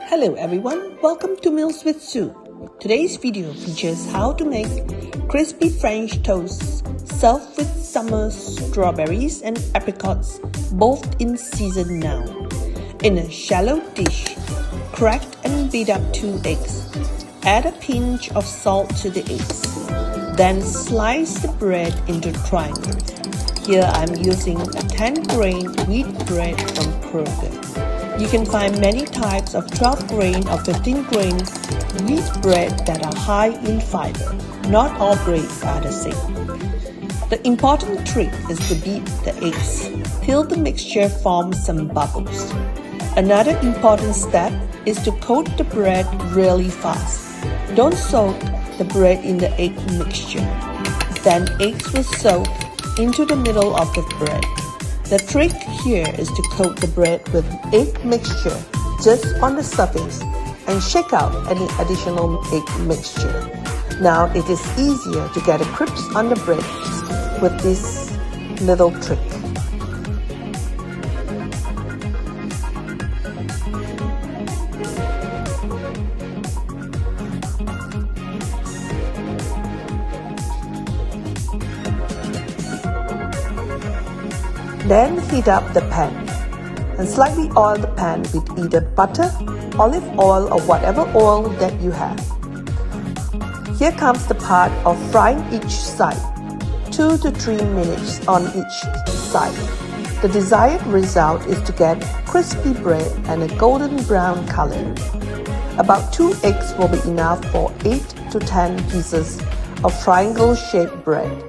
Hello everyone, welcome to Meals with Sue. Today's video features how to make crispy French toast served with summer strawberries and apricots, both in season now. In a shallow dish, crack and beat up 2 eggs. Add a pinch of salt to the eggs. Then slice the bread into triangles. Here I'm using a 10-grain wheat bread from Kroger. You can find many types of 12-grain or 15-grain wheat bread that are high in fiber. Not all breads are the same. The important trick is to beat the eggs till the mixture forms some bubbles. Another important step is to coat the bread really fast. Don't soak the bread in the egg mixture. Then eggs will soak into the middle of the bread. The trick here is to coat the bread with egg mixture just on the surface and shake out any additional egg mixture. Now it is easier to get a crisp on the bread with this little trick. Then heat up the pan and slightly oil the pan with either butter, olive oil or whatever oil that you have. Here comes the part of frying each side, 2 to 3 minutes on each side. The desired result is to get crispy bread and a golden brown color. About 2 eggs will be enough for 8 to 10 pieces of triangle-shaped bread.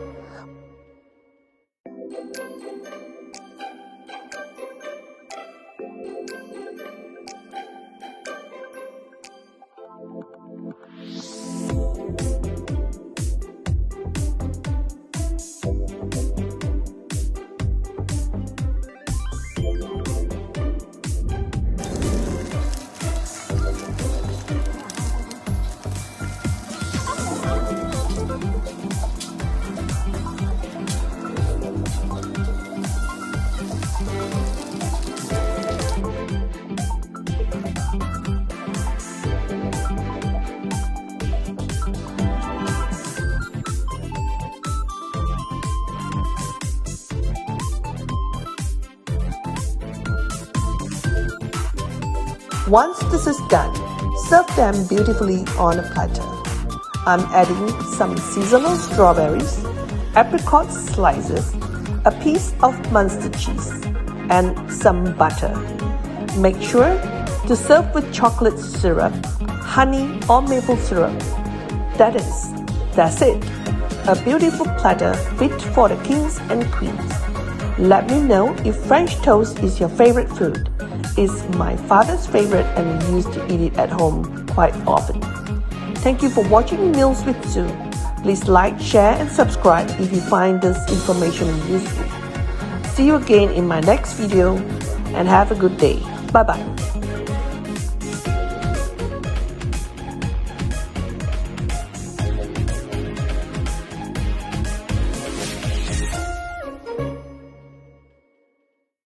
Once this is done, serve them beautifully on a platter. I'm adding some seasonal strawberries, apricot slices, a piece of Munster cheese, and some butter. Make sure to serve with chocolate syrup, honey or maple syrup. That's it. A beautiful platter fit for the kings and queens. Let me know if French toast is your favorite food. It's my father's favorite and we used to eat it at home quite often. Thank you for watching Meals with Sue. Please like, share and subscribe if you find this information useful. See you again in my next video and have a good day. Bye-bye.